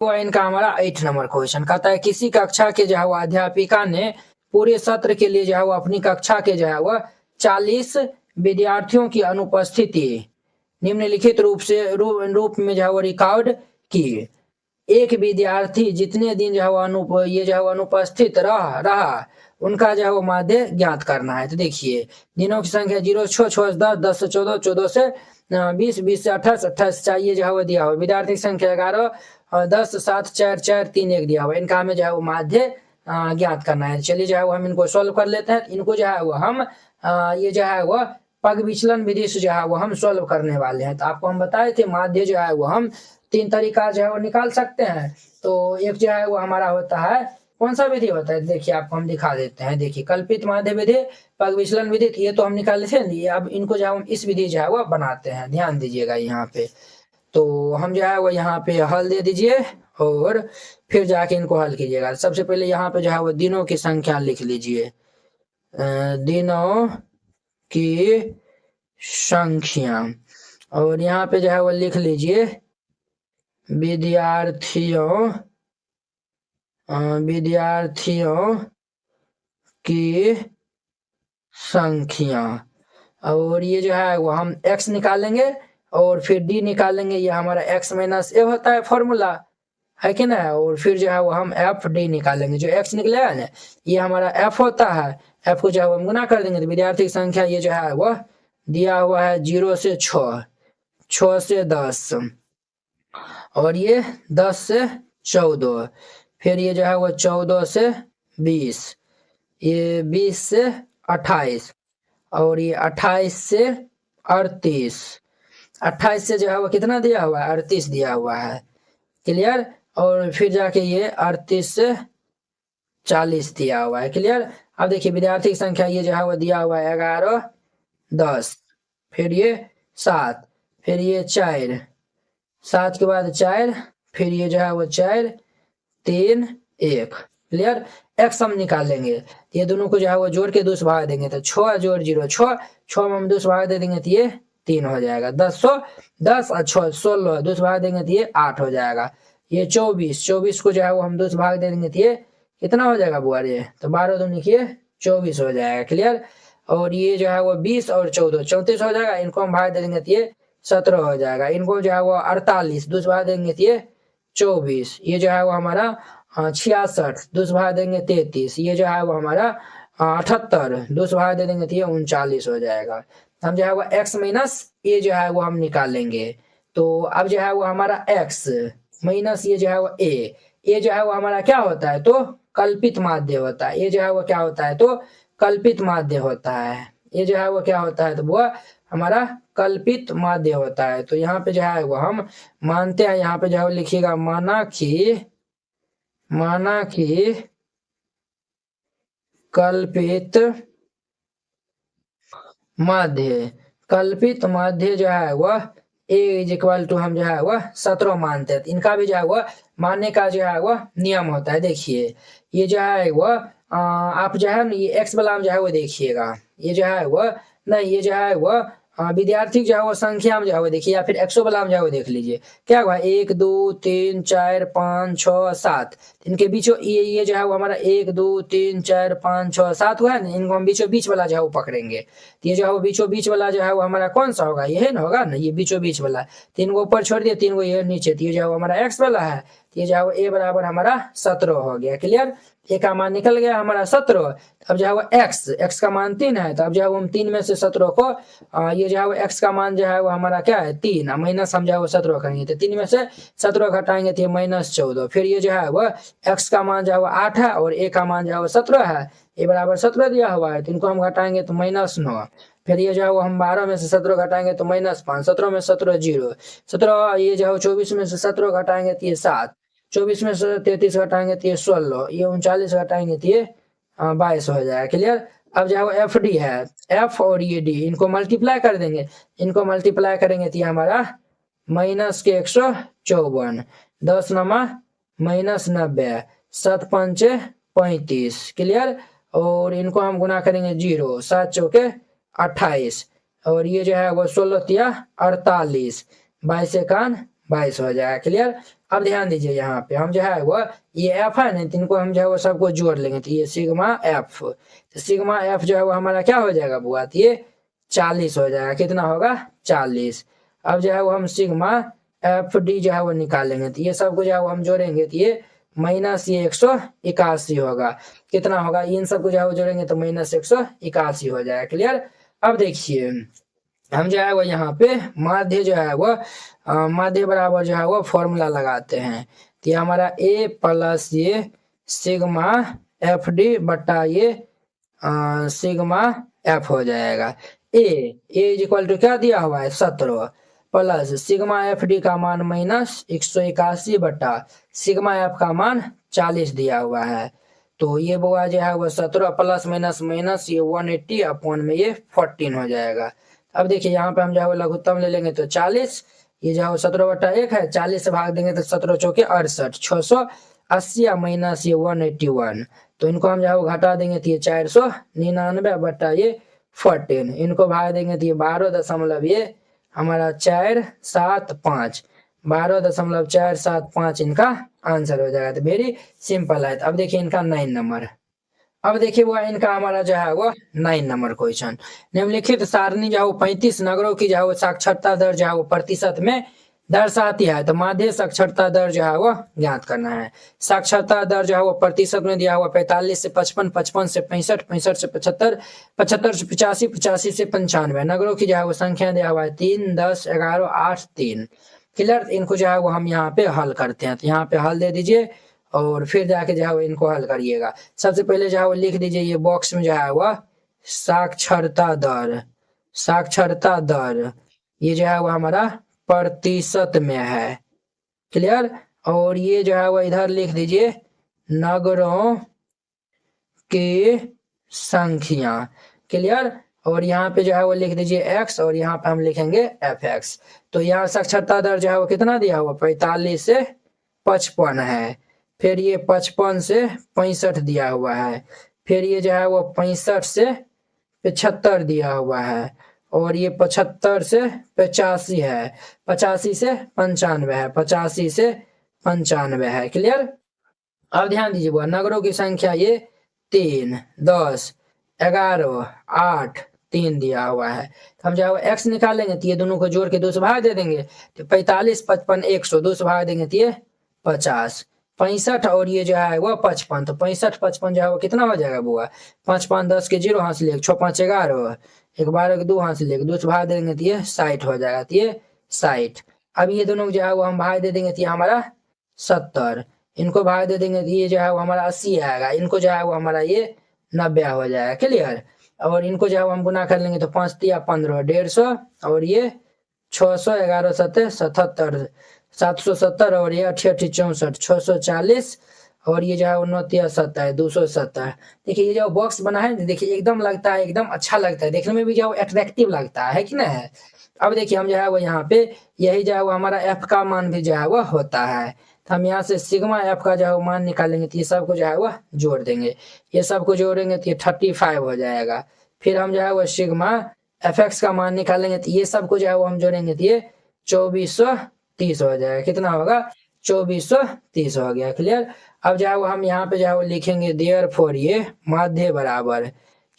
वो इनका हमारा 8 नंबर क्वेश्चन कहता है किसी कक्षा के जो है वो अध्यापिका ने पूरे सत्र के लिए जो है वो अपनी कक्षा के जो है वह 40 विद्यार्थियों की अनुपस्थिति निम्नलिखित रूप में जो है वो रिकॉर्ड की। एक विद्यार्थी जितने दिन जो है वो ये जो है वो अनुपस्थित रहा उनका जो है वो माध्य ज्ञात करना है। तो देखिए दिनों की संख्या 0 6 6 10 10 से 14 14 से 20 20 से 28 28 चाहिए जो है वो दिया हुआ। विद्यार्थी की संख्या 11 10 7 4 4 3 1 दिया हुआ। इनका हमें जो है वो माध्य ज्ञात करना है। चलिए जो है वो हम इनको सॉल्व कर लेते हैं। इनको जो है वो हम ये जो है वो पग विचलन विधि से जो है वो हम सॉल्व करने वाले हैं। तो आपको हम बताए थे माध्य जो है वो हम 3 तरीका जो है वो निकाल सकते हैं। तो एक जो है वो हमारा होता है कौन सा विधि होता है, देखिए आपको हम दिखा देते हैं। देखिए कल्पित माध्य विधि, पग विचलन विधि, ये तो हम निकाल लेते हैं। अब इनको जो है हम इस विधि जो है वो बनाते हैं, ध्यान दीजिएगा यहाँ पे। तो हम जो है वो यहाँ पे हल दे दीजिए और फिर जाके इनको हल कीजिएगा। सबसे पहले यहाँ पे जो है वो दिनों की संख्या लिख लीजिए, दिनों की संख्या, और यहाँ पे जो है वो लिख लीजिए विद्यार्थियों की संख्या। और ये जो है वो हम x निकालेंगे और फिर d निकालेंगे। ये हमारा x माइनस a होता है फॉर्मूला, है कि ना। और फिर जो है वो हम एफ डी निकालेंगे। जो x निकलेगा ना ये हमारा f होता है। f को जो है हम गुना कर देंगे तो विद्यार्थी की संख्या ये जो है वो दिया हुआ है 0 से 6, 6 से 10, और ये 10 से 14, फिर ये जो है वो 14 से 20, ये 20 से 28, और ये 28 से 38, 28 से जो है वो कितना दिया हुआ है 38 दिया हुआ है, क्लियर। और फिर जाके ये 38 से 40 दिया हुआ है, क्लियर। अब देखिए विद्यार्थी की संख्या ये जो है वो दिया हुआ है 11 10, फिर ये 7, फिर ये 4, 7 के बाद 4, फिर ये जो है वो 4 3 1, क्लियर। x हम निकालेंगे, ये दोनों को जो है वो जोड़ के 2 से भाग देंगे तो 6 जोड़ 0 6, 6 में हम 2 से भाग दे देंगे तो ये 3 हो जाएगा। 10 10 और 6 16, 2 से भाग देंगे तो ये 8 हो जाएगा। ये 24, 24 को जो है वो हम 2 से भाग दे देंगे तो ये कितना हो जाएगा बुआ, ये तो 12 2 लिखिए 24 हो जाएगा, क्लियर। और ये जो है वो 20 और 14 34 हो जाएगा। इनको हम भाग दे देंगे तो ये 17 हो जाएगा। इनको जो है वो 48 2 से भाग देंगे तो ये 24, ये जो है वो हमारा 66 2 से भाग देंगे 33, ये जो है वो हमारा 78 2 से भाग दे देंगे तो ये 39 हो जाएगा। हम जो है वो x माइनस ये जो है वो हम निकालेंगे। तो अब जो है वो हमारा x माइनस ये जो है वो a, ये जो है वो हमारा क्या होता है तो कल्पित माध्य होता है। ये जो है वो क्या होता है तो कल्पित माध्य होता है। ये जो है वो क्या होता है तो वो हमारा कल्पित माध्य होता है। तो यहाँ पे जो है वो हम मानते हैं, यहाँ पे जो है लिखिएगा माना कि कल्पित माध्य जो है वह a इज इक्वल टू हम जो है वह 17 मानते हैं। इनका भी जो है वह मानने का जो है वह नियम होता है। देखिए ये जो है वह आप जो है ये x वाला जो है वो देखिएगा, ये जो है वह नहीं, ये जो है वह विद्यार्थी जो है वो संख्या में जो है वो देखिए, या फिर 100 वाला में जो है वो देख लीजिए क्या हुआ 1 2 3 4 5 6 7, इनके बीचों ये जो है वो हमारा 1 2 3 4 5 6 7 हुआ है ना। इनको हम बीचों बीच वाला जो है वो पकड़ेंगे। तो ये जो है वो बीचों बीच वाला जो है वो हमारा कौन सा होगा, ये है ना होगा ना, ये बीचों बीच वाला। 3 को ऊपर छोड़ दिए, 3 को ये नीचे, तो ये जो है वो हमारा x वाला है। ये जो है वो a बराबर हमारा 17 हो गया, क्लियर। a का मान निकल गया हमारा 17। अब जो है वो x का मान 3 है। तो अब जो है वो हम 3 में से 17 को ये जो है वो x का मान जो है वो हमारा क्या है 3, माइनस हम जो है वो 17 करेंगे तो 3 में से 17 घटाएंगे तो ये -14। फिर ये जो है वो x का मान जो है वो 8 है और a का मान जो है वो 17 है। a बराबर 17 दिया हुआ है तो इनको हम घटाएंगे तो -9। फिर ये जो है वो हम 12 में से 17 घटाएंगे तो -5, 17 में 17 0, 17 ये जो है 24 में से 17 घटाएंगे तो ये 7, 24 में से 33 घटाएंगे तो ये 16, ये 39 घटाएंगे तो ये 22 हो जाएगा, क्लियर। अब जो है वो एफ डी है, एफ और ये डी इनको मल्टीप्लाई कर देंगे। इनको मल्टीप्लाई करेंगे तो ये हमारा माइनस के 154, 10 नमा -90, 7 5 35, क्लियर। और इनको हम गुना करेंगे 0, 7 चौके 28, और ये जो है वो 16 तिया 48, 22 एकान 22 हो जाएगा। क्लियर। अब ध्यान दीजिए यहाँ पे हम जो है वो ये एफ है ना, इनको हम जो है वो सबको जोड़ लेंगे तो ये सिग्मा एफ, तो सिग्मा एफ जो है वो हमारा क्या हो जाएगा बुआ, तो ये 40 हो जाएगा। कितना होगा, 40। अब जो है वो हम सिग्मा एफ डी जो है वो निकालेंगे तो ये सबको जो है वो हम जोड़ेंगे तो ये माइनस ये 181 होगा। कितना होगा, इन सबको जो है वो जोड़ेंगे तो माइनस 181 हो जाएगा। क्लियर। अब देखिए हम जो है वो यहाँ पे माध्य जो है वो माध्य बराबर जो है वो फॉर्मूला लगाते हैं तो ये हमारा ए प्लस ये सिग्मा एफ डी बटा ये सिग्मा एफ हो जाएगा। ए इज इक्वल टू क्या दिया हुआ है 17 प्लस सिग्मा एफ डी का मान माइनस 181 बटा सिग्मा एफ का मान 40 दिया हुआ है। तो ये बुआ जो है वो 17 प्लस माइनस माइनस ये 180 अपॉन में ये 14 हो जाएगा। अब देखिए यहाँ पे हम जो है वो लघुत्तम ले लेंगे तो 40, ये जो है 17/1 है, 40 से भाग देंगे तो 17 चौके 68, 680 या माइनस ये 181, तो इनको हम जो है वो घटा देंगे तो ये 499 बटा ये 14, इनको भाग देंगे तो ये 12 ये हमारा 475, 12.475 इनका आंसर हो जाएगा। तो वेरी सिंपल है। तो अब देखिए इनका 9 नंबर। अब देखिए वो इनका हमारा जो है वो 9 नंबर क्वेश्चन, निम्नलिखित सारणी जो है वो 35 नगरों की जो है वो साक्षरता दर जो है वो प्रतिशत में दर्शाती है। तो माध्य साक्षरता दर जो है वो ज्ञात करना है। साक्षरता दर जो है वो प्रतिशत में दिया हुआ 45 से 55, 55 से 65, 65 से 75, 75 से 85, 85 से 95। नगरों की जो है वो संख्या दिया हुआ है 3, 10, 11, 8, 3। क्लियर। इनको जो है वो हम यहाँ पे हल करते हैं तो यहाँ पे हल दे दीजिए और फिर जाके जो है वो इनको हल करिएगा। सबसे पहले जो है वो लिख दीजिए ये बॉक्स में जो है वो साक्षरता दर, साक्षरता दर ये जो है वो हमारा प्रतिशत में है। क्लियर। और ये जो है वो इधर लिख दीजिए नगरों की संख्या। क्लियर। और यहाँ पे जो है वो लिख दीजिए x और यहाँ पे हम लिखेंगे fx। तो यहाँ साक्षरता दर जो है वो कितना दिया हुआ 45 से 55 है, फिर ये 55 से 65 दिया हुआ है, फिर ये जो है वो 65 से 75 दिया हुआ है, और ये 75 से 85 है, 85 से 95 है, 85 से 95 है। क्लियर। अब ध्यान दीजिए वो नगरों की संख्या ये 3, 10, 11, 8, 3 दिया हुआ है। तो हम जो है x निकालेंगे तो ये दोनों को जोड़ के 2 से भाग दे देंगे तो 45, 55, 100, 2 से भाग देंगे तो ये 50, 65 और ये जो है वो 55, तो 65, 55 जो है वो कितना हो जाएगा बुआ, 5, 5, 10 के 0 हाथ से ले, 6, 5, 11, 1, 12 के 2 हाथ से लेके 2 से भाग देंगे तो ये 60 हो जाएगा, तो ये 60। अब ये दोनों जो है वो हम भाग दे देंगे तो ये हमारा 70, इनको भाग दे देंगे तो ये जो है वो हमारा 80 आएगा, इनको जो है वो हमारा ये 90 हो जाएगा। क्लियर। और इनको जो है हम गुना कर लेंगे तो 5 तिया 15, 150 और ये 600, 11, 7, 77, 770 और ये 88, 64, 640 और ये जो है 9 तिया 70, 270। देखिए ये जो बॉक्स बना है देखिए एकदम लगता है, एकदम अच्छा लगता है देखने में भी, जो अट्रैक्टिव लगता है कि ना है। अब देखिए हम जो है वो यहाँ पे यही जो है वो हमारा एफ का मान भी जो है वो होता है, तो हम यहाँ से सिग्मा एफ का जो है वो मान निकालेंगे तो ये सबको जो है वो जोड़ देंगे, ये सबको जोड़ेंगे तो ये 35 हो जाएगा। फिर हम जो है वो सिग्मा एफ एक्स का मान निकालेंगे तो ये सबको जो है वो हम जोड़ेंगे तो ये 2430 हो जाएगा। कितना होगा, 2430 हो गया। क्लियर। अब जो है वो हम यहाँ पे जो है वो लिखेंगे देयरफॉर ये माध्य बराबर,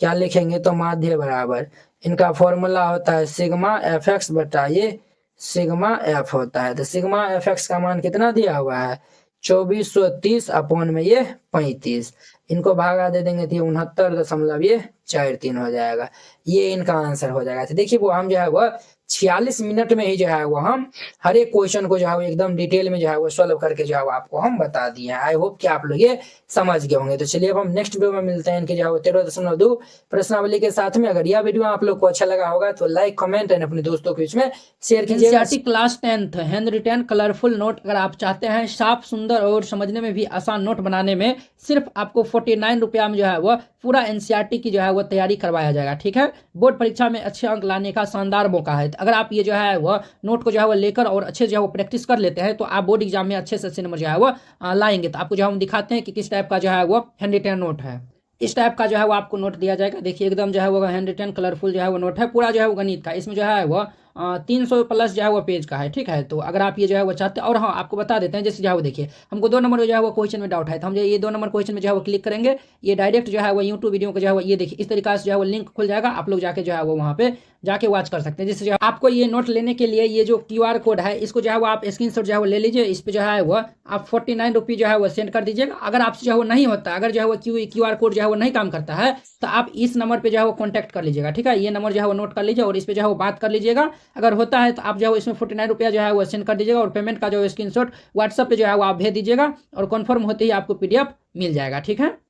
क्या लिखेंगे तो माध्य बराबर, इनका फॉर्मूला होता है सिग्मा एफ एक्स बटा ये सिग्मा एफ होता है। तो सिग्मा एफ एक्स का मान कितना दिया हुआ है 2430 अपॉन में ये 35, इनको भागा दे देंगे तो ये 69.43 हो जाएगा, ये इनका आंसर हो जाएगा। तो देखिए वो हम जो है वो 46 मिनट में ही जो है वो हम हर एक क्वेश्चन को जो है वो एकदम डिटेल में जो है वो सॉल्व करके जो है वो आपको हम बता दिए हैं। आई होप कि आप लोग ये समझ गए होंगे। तो चलिए अब हम नेक्स्ट वीडियो में मिलते हैं इनके जो है वो 13.2 प्रश्नावली के साथ में। अगर यह वीडियो आप लोग को अच्छा लगा होगा तो लाइक, कमेंट एंड अपने दोस्तों के बीच में शेयर कीजिए। NCERT class 10th hand written colourful note अगर आप चाहते हैं साफ, सुंदर और समझने में भी आसान नोट बनाने में, सिर्फ आपको 49 रुपया में जो है वो पूरा एनसीईआरटी की जो है वो तैयारी करवाया जाएगा। ठीक है, बोर्ड परीक्षा में अच्छे अंक लाने का शानदार मौका है। अगर आप ये जो है वो नोट को जो है वो लेकर और अच्छे जो है वो प्रैक्टिस कर लेते हैं तो आप बोर्ड एग्जाम में अच्छे से अच्छे नंबर जो है वो लाएंगे। तो आपको जो हम दिखाते हैं कि किस टाइप का जो है वो हैंड रिटन नोट है। इस टाइप का जो है वो आपको नोट दिया जाएगा। देखिए एकदम जो है वो हैंड रिटन कलरफुल जो है वो नोट है, पूरा जो है वो गणित का। इसमें जो है वो 300 प्लस जो है वो पेज का है, ठीक है। तो अगर आप ये जो है वो चाहते हैं, और हाँ आपको बता देते हैं, जैसे जो है वो देखिए हमको 2 नंबर जो है वो क्वेश्चन में डाउट है, तो हम जो ये 2 नंबर क्वेश्चन में जो है वो क्लिक करेंगे, ये डायरेक्ट जो है वो यूट्यूब वीडियो को जो है वो ये देखिए इस तरीके से जो है वो लिंक खुल जाएगा, आप लोग जाके जो है वो वहाँ पे जाके वॉच कर सकते हैं। जैसे जो आपको ये नोट लेने के लिए ये जो QR कोड है इसको जो है वो आप स्क्रीनशॉट जो है वो ले लीजिए, इस पे जो है वो आप 49 रुपये जो है वो सेंड कर दीजिएगा। अगर आपसे जो है वो नहीं होता, अगर जो है वो QR कोड जो है वो नहीं काम करता है, तो आप इस नंबर पे जो है वो कॉन्टैक्ट कर लीजिएगा, ठीक है। ये नंबर जो है वो नोट कर लीजिए और इस पे जो है वो बात कर लीजिएगा। अगर होता है तो आप जो है इसमें 49 रुपया जो है वो सेंड कर दीजिएगा और पेमेंट का जो स्क्रीनशॉट व्हाट्सएप पे जो है वो आप भेज दीजिएगा और कन्फर्म होते ही आपको PDF मिल जाएगा, ठीक है।